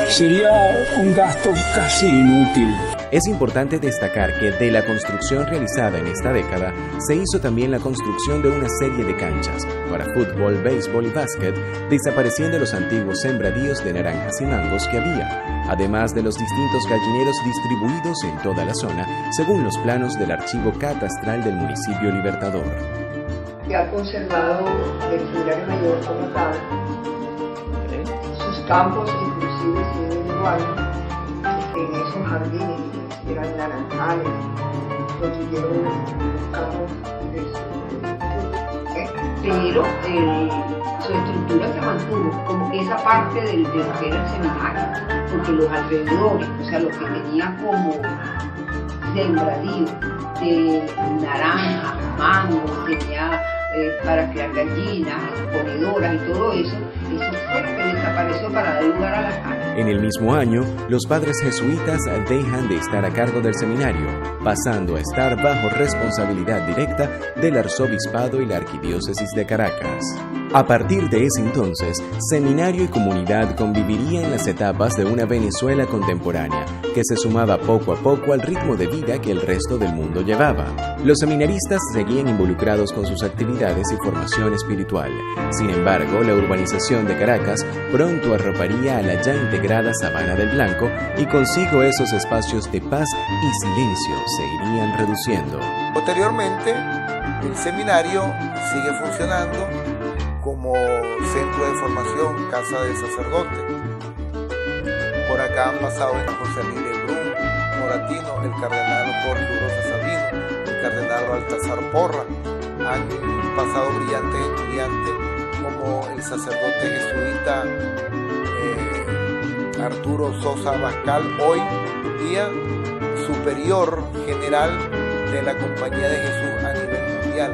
Sería un gasto casi inútil. Es importante destacar que de la construcción realizada en esta década, se hizo también la construcción de una serie de canchas para fútbol, béisbol y básquet, desapareciendo los antiguos sembradíos de naranjas y mangos que había, además de los distintos gallineros distribuidos en toda la zona, según los planos del archivo catastral del municipio Libertador. Que ha conservado el Seminario Mayor como tal, sus campos inclusive siguen igual, en esos jardines eran naranjales, construyeron campos pero su estructura se mantuvo como que esa parte de lo que era el seminario, porque los alrededores, o sea, lo que tenía como sembradío de naranja, mango, tenía para criar gallinas, ponedoras y todo eso fue lo que desapareció para dar lugar a las casas. En el mismo año, los padres jesuitas dejan de estar a cargo del seminario, pasando a estar bajo responsabilidad directa del arzobispado y la arquidiócesis de Caracas. A partir de ese entonces, seminario y comunidad convivirían en las etapas de una Venezuela contemporánea, que se sumaba poco a poco al ritmo de vida que el resto del mundo llevaba. Los seminaristas seguían involucrados con sus actividades y formación espiritual. Sin embargo, la urbanización de Caracas pronto arroparía a la ya integrada Sabana del Blanco y consigo esos espacios de paz y silencio se irían reduciendo. Posteriormente, el seminario sigue funcionando como centro de formación, casa del sacerdote. Por acá han pasado José Emilio Brun, Moratino, el cardenal Jorge Urosa Sabino, el cardenal Baltasar Porra. Han pasado brillantes estudiantes como el sacerdote jesuita Arturo Sosa Bascal, hoy día superior general de la Compañía de Jesús a nivel mundial,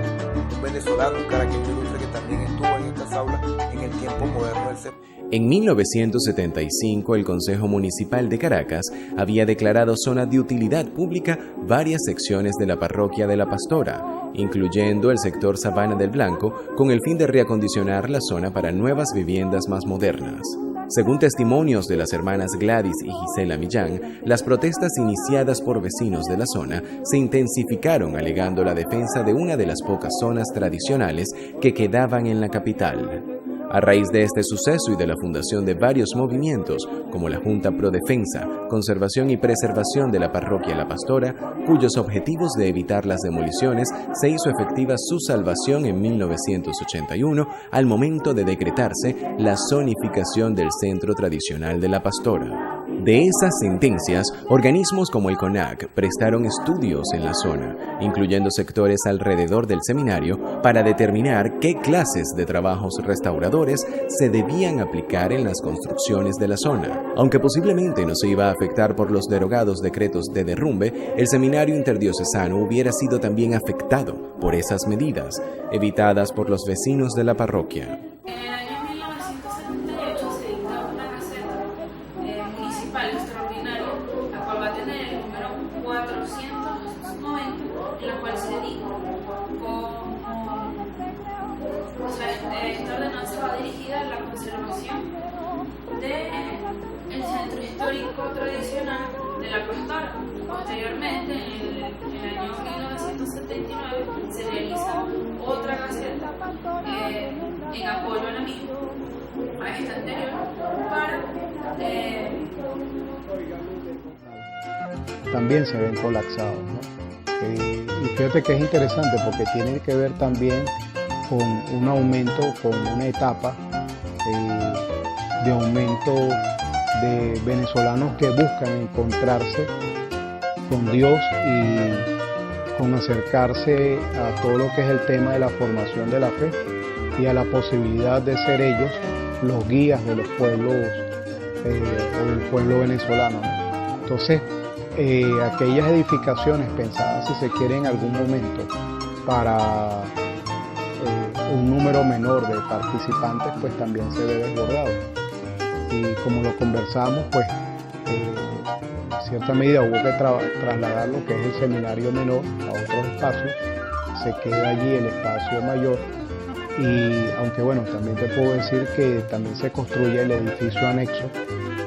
un venezolano, un caraqueño ilustre que también estuvo en estas aulas en el tiempo moderno del seminario. En 1975, el Consejo Municipal de Caracas había declarado zona de utilidad pública varias secciones de la parroquia de La Pastora, incluyendo el sector Sabana del Blanco, con el fin de reacondicionar la zona para nuevas viviendas más modernas. Según testimonios de las hermanas Gladys y Gisela Millán, las protestas iniciadas por vecinos de la zona se intensificaron alegando la defensa de una de las pocas zonas tradicionales que quedaban en la capital. A raíz de este suceso y de la fundación de varios movimientos, como la Junta Pro Defensa, Conservación y Preservación de la Parroquia La Pastora, cuyos objetivos de evitar las demoliciones, se hizo efectiva su salvación en 1981 al momento de decretarse la zonificación del centro tradicional de La Pastora. De esas sentencias, organismos como el CONAC prestaron estudios en la zona, incluyendo sectores alrededor del seminario, para determinar qué clases de trabajos restauradores se debían aplicar en las construcciones de la zona. Aunque posiblemente no se iba a afectar por los derogados decretos de derrumbe, el seminario interdiocesano hubiera sido también afectado por esas medidas, evitadas por los vecinos de la parroquia. En el año 1978 se dictó una gaceta municipal extraordinaria, la cual va a tener el número 490, en la cual se dijo esta ordenanza va dirigida a la conservación del centro histórico tradicional de La Pastora. Posteriormente, en el año 1979, se realiza otra gaceta en apoyo a la misma, a esta anterior, para también se ven colapsados, ¿no? Y fíjate que es interesante porque tiene que ver también con un aumento, con una etapa de aumento de venezolanos que buscan encontrarse con Dios y con acercarse a todo lo que es el tema de la formación de la fe y a la posibilidad de ser ellos los guías de los pueblos o del pueblo venezolano, ¿no? Entonces, aquellas edificaciones pensadas, si se quiere, en algún momento para un número menor de participantes, pues también se ve desbordado. Y como lo conversamos, pues en cierta medida hubo que trasladar lo que es el seminario menor a otros espacios. Se queda allí el espacio mayor. Y aunque bueno, también te puedo decir que también se construye el edificio anexo,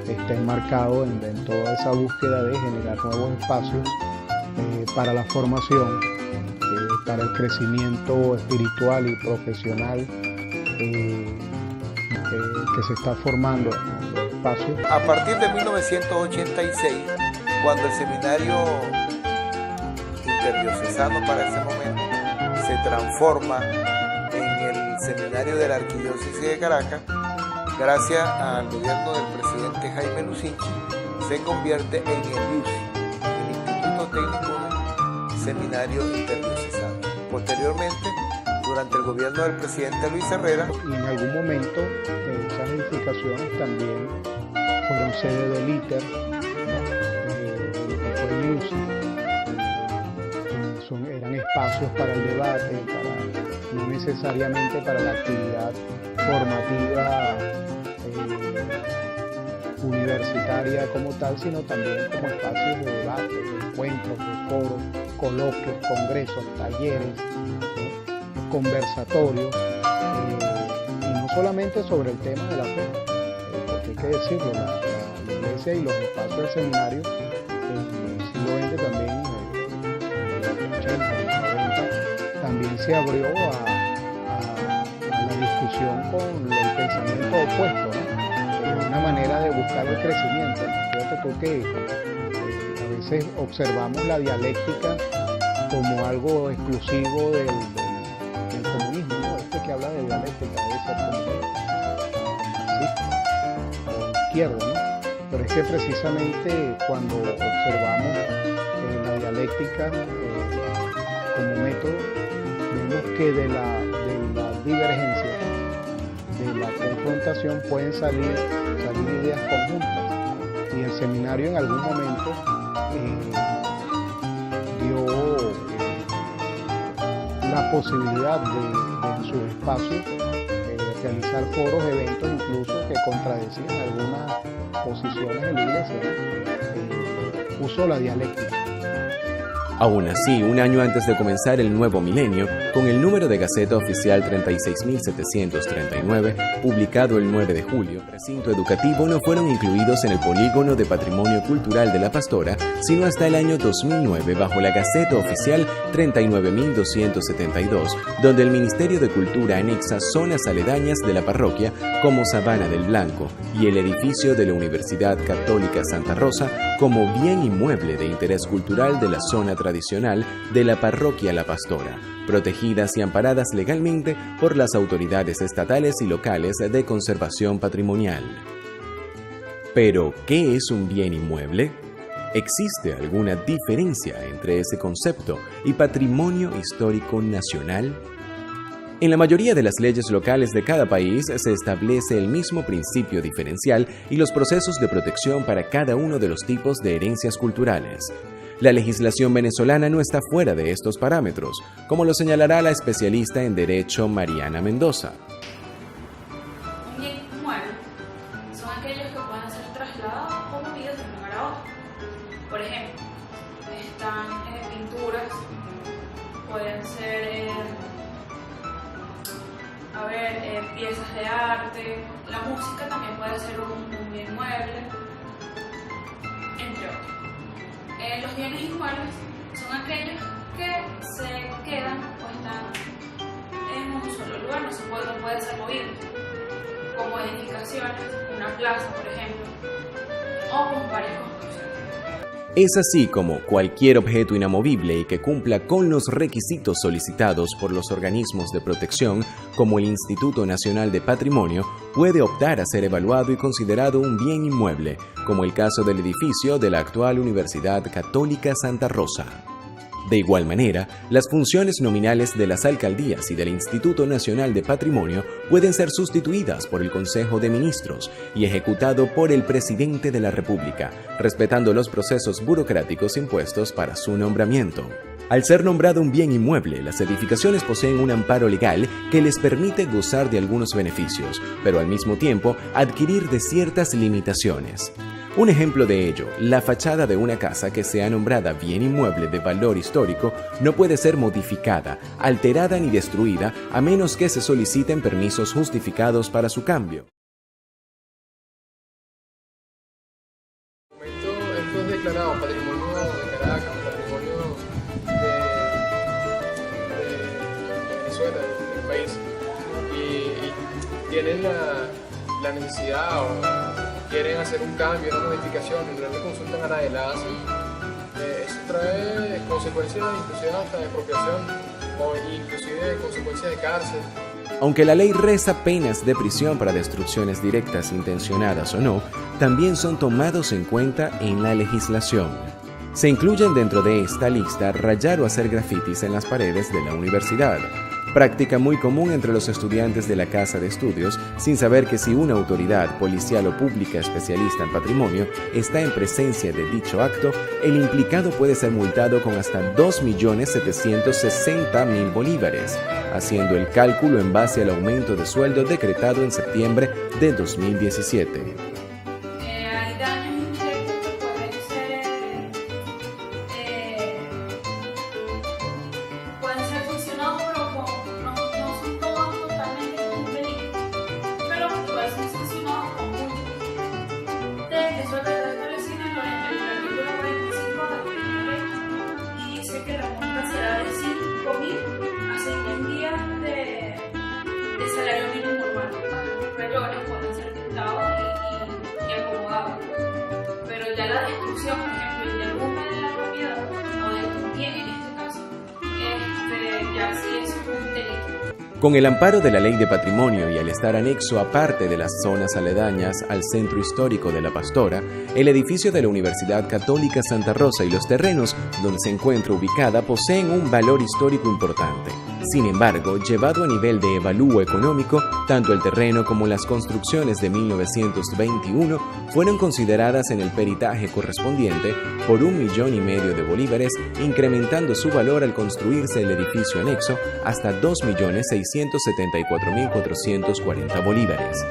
está enmarcado en toda esa búsqueda de generar nuevos espacios para la formación, para el crecimiento espiritual y profesional que se está formando en los espacios. A partir de 1986, cuando el seminario interdiocesano para ese momento se transforma Seminario de la Arquidiócesis de Caracas, gracias al gobierno del presidente Jaime Lucinchi, se convierte en el IUSI, el Instituto Técnico de Seminario Interdiocesano. Posteriormente, durante el gobierno del presidente Luis Herrera, y en algún momento esas edificaciones también fueron sede del ITER, lo que fue el IUSI. Eran espacios para el debate, no necesariamente para la actividad formativa universitaria como tal, sino también como espacios de debate, de encuentros, de foros, coloquios, congresos, talleres, conversatorios, y no solamente sobre el tema de la fe, porque hay que decirlo, la iglesia y los espacios del seminario en el siglo XX también, también se abrió a la discusión con el pensamiento opuesto, ¿no? Una manera de buscar el crecimiento. Fíjate tú que a veces observamos la dialéctica como algo exclusivo del comunismo, ¿no? Este que habla de dialéctica debe ser comunista, o izquierdo, ¿no? Pero es que precisamente cuando observamos la dialéctica como método, vemos que de la divergencia, de la confrontación pueden salir ideas conjuntas, y el seminario en algún momento dio la posibilidad de en sus espacios realizar foros, eventos incluso que contradecían algunas posiciones de la iglesia, usó la dialéctica. Aún así, un año antes de comenzar el nuevo milenio, con el número de Gaceta Oficial 36.739, publicado el 9 de julio, el recinto educativo no fueron incluidos en el Polígono de Patrimonio Cultural de La Pastora, sino hasta el año 2009 bajo la Gaceta Oficial 39.272, donde el Ministerio de Cultura anexa zonas aledañas de la parroquia como Sabana del Blanco y el edificio de la Universidad Católica Santa Rosa como bien inmueble de interés cultural de la zona tradicional de la parroquia La Pastora, protegidas y amparadas legalmente por las autoridades estatales y locales de conservación patrimonial. Pero, ¿qué es un bien inmueble? ¿Existe alguna diferencia entre ese concepto y patrimonio histórico nacional? En la mayoría de las leyes locales de cada país se establece el mismo principio diferencial y los procesos de protección para cada uno de los tipos de herencias culturales. La legislación venezolana no está fuera de estos parámetros, como lo señalará la especialista en Derecho Mariana Mendoza. Un bien inmueble son aquellos que pueden ser trasladados o movidos de un lugar a otro. Por ejemplo, están pinturas, pueden ser piezas de arte, la música también puede ser un bien inmueble, entre otros. Los bienes inmuebles son aquellos que se quedan o están en un solo lugar, no puede ser movido, como edificaciones, una plaza, por ejemplo, o como varias construcciones. Es así como cualquier objeto inamovible y que cumpla con los requisitos solicitados por los organismos de protección, como el Instituto Nacional de Patrimonio, puede optar a ser evaluado y considerado un bien inmueble, como el caso del edificio de la actual Universidad Católica Santa Rosa. De igual manera, las funciones nominales de las alcaldías y del Instituto Nacional de Patrimonio pueden ser sustituidas por el Consejo de Ministros y ejecutado por el Presidente de la República, respetando los procesos burocráticos impuestos para su nombramiento. Al ser nombrado un bien inmueble, las edificaciones poseen un amparo legal que les permite gozar de algunos beneficios, pero al mismo tiempo adquirir de ciertas limitaciones. Un ejemplo de ello, la fachada de una casa que sea nombrada bien inmueble de valor histórico no puede ser modificada, alterada ni destruida a menos que se soliciten permisos justificados para su cambio. Esto es declarado patrimonio de Caracas, patrimonio de Venezuela, del país, y tienen la necesidad o quieren hacer un cambio, una modificación y no le consultan a nadie, la hacen. Eso trae consecuencias inclusive hasta de expropiación o inclusive consecuencias de cárcel. Aunque la ley reza penas de prisión para destrucciones directas intencionadas o no, también son tomados en cuenta en la legislación. Se incluyen dentro de esta lista rayar o hacer grafitis en las paredes de la universidad, práctica muy común entre los estudiantes de la casa de estudios, sin saber que si una autoridad policial o pública especialista en patrimonio está en presencia de dicho acto, el implicado puede ser multado con hasta 2.760.000 bolívares, haciendo el cálculo en base al aumento de sueldo decretado en septiembre de 2017. Hay daños indirectos que pueden ser sancionados, pero no son todos totalmente completos, pero pueden ser sancionados con multas. Eso está establecido en el artículo 45 de la ley y dice que la multa será de 5.000 a 6.000 días de salario mínimo urbano. Mayores pueden ser tentados y acomodados. Pero ya la destrucción, por ejemplo, el derrumbe de la propiedad o del bien en este caso, ya sí es un delito. Con el amparo de la Ley de Patrimonio y al estar anexo aparte de las zonas aledañas al centro histórico de La Pastora, el edificio de la Universidad Católica Santa Rosa y los terrenos donde se encuentra ubicada poseen un valor histórico importante. Sin embargo, llevado a nivel de evalúo económico, tanto el terreno como las construcciones de 1921 fueron consideradas en el peritaje correspondiente por 1,5 millones de bolívares, incrementando su valor al construirse el edificio anexo hasta 2.674.440 bolívares.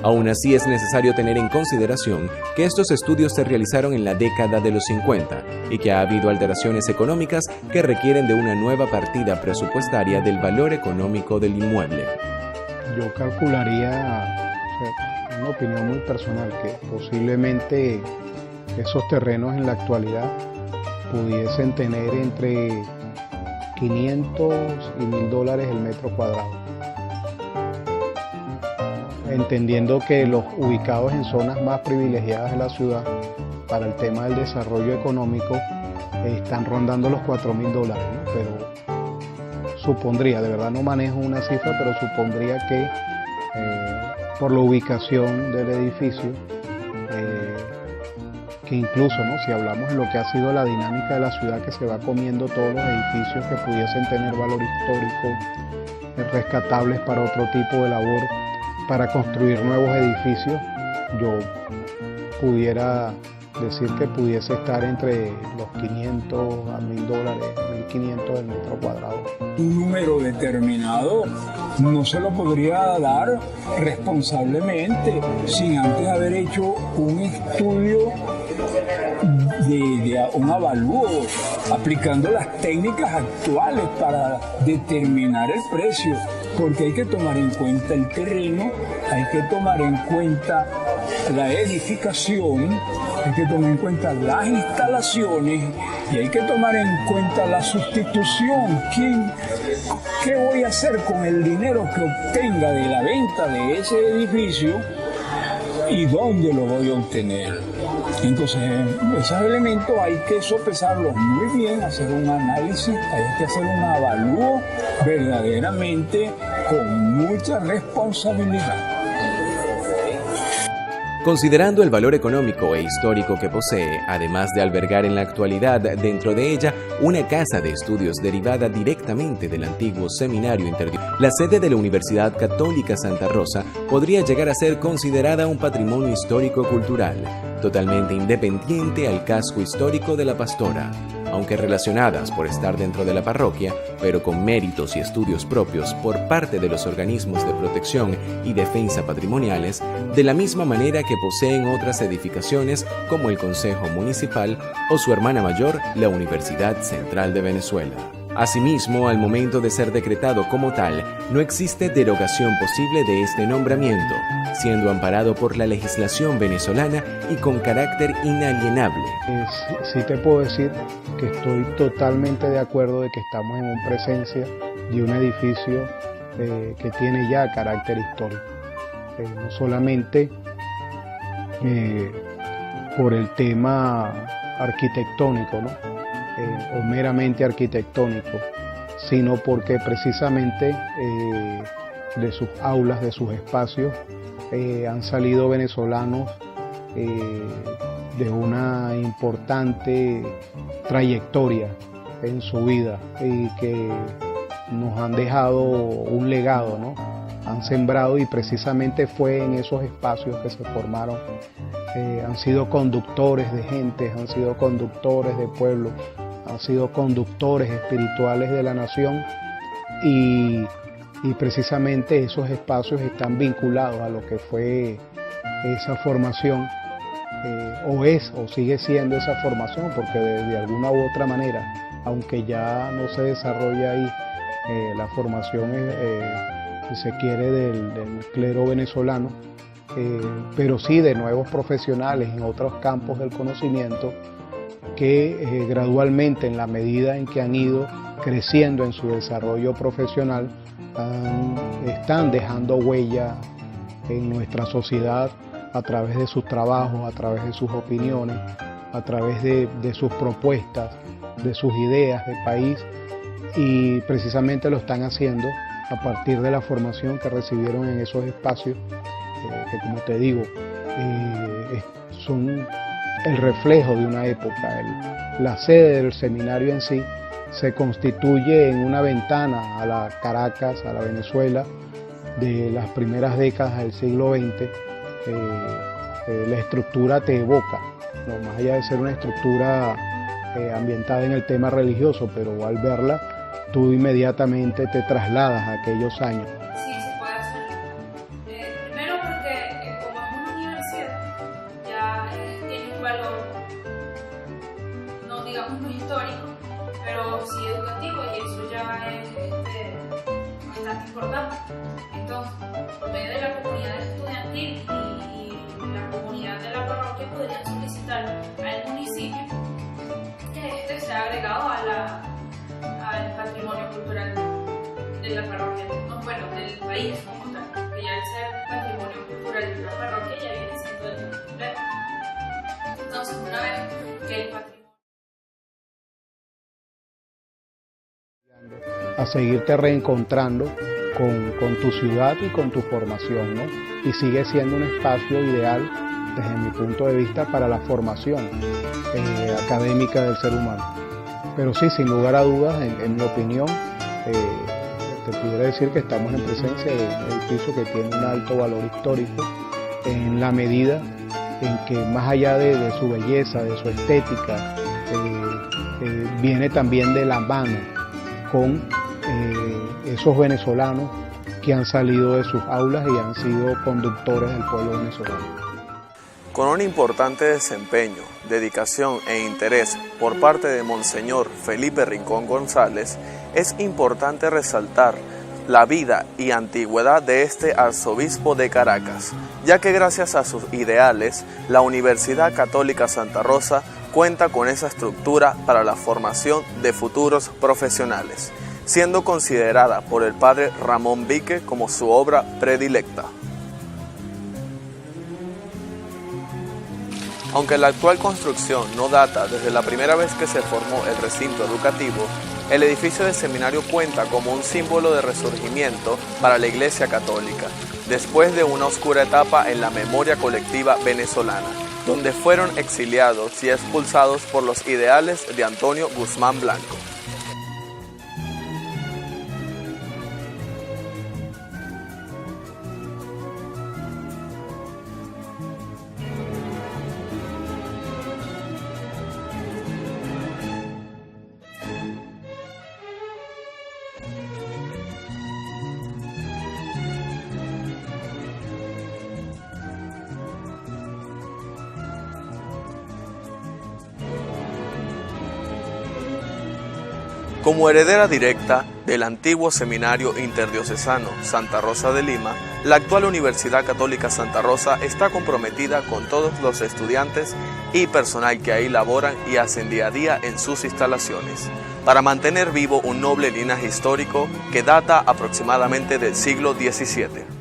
Aún así, es necesario tener en consideración que estos estudios se realizaron en la década de los 50 y que ha habido alteraciones económicas que requieren de una nueva partida presupuestaria del valor económico del inmueble. Yo calcularía, una opinión muy personal, que posiblemente esos terrenos en la actualidad pudiesen tener entre 500 y $1.000 el metro cuadrado. Entendiendo que los ubicados en zonas más privilegiadas de la ciudad para el tema del desarrollo económico están rondando los $4.000, ¿no? Pero supondría, de verdad no manejo una cifra, pero supondría que por la ubicación del edificio, que incluso, ¿no?, si hablamos de lo que ha sido la dinámica de la ciudad, que se va comiendo todos los edificios que pudiesen tener valor histórico, rescatables para otro tipo de labor, para construir nuevos edificios, yo pudiera decir que pudiese estar entre los 500 a $1.000, 1.500 el metro cuadrado. Un número determinado no se lo podría dar responsablemente sin antes haber hecho un estudio de un avalúo, aplicando las técnicas actuales para determinar el precio, porque hay que tomar en cuenta el terreno, hay que tomar en cuenta la edificación, hay que tomar en cuenta las instalaciones y hay que tomar en cuenta la sustitución. ¿Qué voy a hacer con el dinero que obtenga de la venta de ese edificio y dónde lo voy a obtener? Entonces, esos elementos hay que sopesarlos muy bien, hacer un análisis, hay que hacer un avalúo verdaderamente con mucha responsabilidad. Considerando el valor económico e histórico que posee, además de albergar en la actualidad dentro de ella una casa de estudios derivada directamente del antiguo seminario interdisciplinario, la sede de la Universidad Católica Santa Rosa podría llegar a ser considerada un patrimonio histórico-cultural, totalmente independiente al casco histórico de La Pastora, aunque relacionadas por estar dentro de la parroquia, pero con méritos y estudios propios por parte de los organismos de protección y defensa patrimoniales, de la misma manera que poseen otras edificaciones como el Consejo Municipal o su hermana mayor, la Universidad Central de Venezuela. Asimismo, al momento de ser decretado como tal, no existe derogación posible de este nombramiento, siendo amparado por la legislación venezolana y con carácter inalienable. Sí te puedo decir que estoy totalmente de acuerdo de que estamos en presencia de un edificio que tiene ya carácter histórico. No solamente por el tema arquitectónico, ¿no? O meramente arquitectónico, sino porque precisamente de sus aulas, de sus espacios, han salido venezolanos de una importante trayectoria en su vida y que nos han dejado un legado, ¿no? Han sembrado, y precisamente fue en esos espacios que se formaron. Han sido conductores de gente, han sido conductores de pueblos, han sido conductores espirituales de la nación, y precisamente esos espacios están vinculados a lo que fue esa formación, o sigue siendo esa formación, porque de alguna u otra manera, aunque ya no se desarrolla ahí la formación, si se quiere, del clero venezolano, pero sí de nuevos profesionales en otros campos del conocimiento, que gradualmente, en la medida en que han ido creciendo en su desarrollo profesional, están dejando huella en nuestra sociedad a través de sus trabajos, a través de sus opiniones, a través de sus propuestas, de sus ideas de país, y precisamente lo están haciendo a partir de la formación que recibieron en esos espacios, que, como te digo, son el reflejo de una época. La sede del seminario en sí se constituye en una ventana a la Caracas, a la Venezuela de las primeras décadas del siglo XX. La estructura te evoca, ¿no? Más allá de ser una estructura ambientada en el tema religioso, pero al verla tú inmediatamente te trasladas a aquellos años. Sí, se puede hacer. Primero porque como es una universidad, ya tiene un valor, no digamos no histórico, pero sí educativo, y eso ya es bastante importante. Entonces, por medio de la comunidad estudiantil y la comunidad de la parroquia, podrían solicitar al municipio que este sea agregado al patrimonio cultural de la parroquia, no, bueno, del país como tal, que ya al ser patrimonio cultural de la parroquia ya viene siendo el completo. Entonces, una vez que el patrimonio... A seguirte reencontrando con tu ciudad y con tu formación, ¿no? Y sigue siendo un espacio ideal, desde mi punto de vista, para la formación académica del ser humano. Pero sí, sin lugar a dudas, en mi opinión, te pudiera decir que estamos en presencia de un edificio que tiene un alto valor histórico, en la medida en que, más allá de su belleza, de su estética, viene también de la mano con esos venezolanos que han salido de sus aulas y han sido conductores del pueblo venezolano. Con un importante desempeño, dedicación e interés por parte de Monseñor Felipe Rincón González, es importante resaltar la vida y antigüedad de este arzobispo de Caracas, ya que gracias a sus ideales, la Universidad Católica Santa Rosa cuenta con esa estructura para la formación de futuros profesionales, siendo considerada por el padre Ramón Vique como su obra predilecta. Aunque la actual construcción no data desde la primera vez que se formó el recinto educativo, el edificio del seminario cuenta como un símbolo de resurgimiento para la Iglesia Católica, después de una oscura etapa en la memoria colectiva venezolana, donde fueron exiliados y expulsados por los ideales de Antonio Guzmán Blanco. Como heredera directa del antiguo Seminario Interdiocesano Santa Rosa de Lima, la actual Universidad Católica Santa Rosa está comprometida con todos los estudiantes y personal que ahí laboran y hacen día a día en sus instalaciones, para mantener vivo un noble linaje histórico que data aproximadamente del siglo XVII.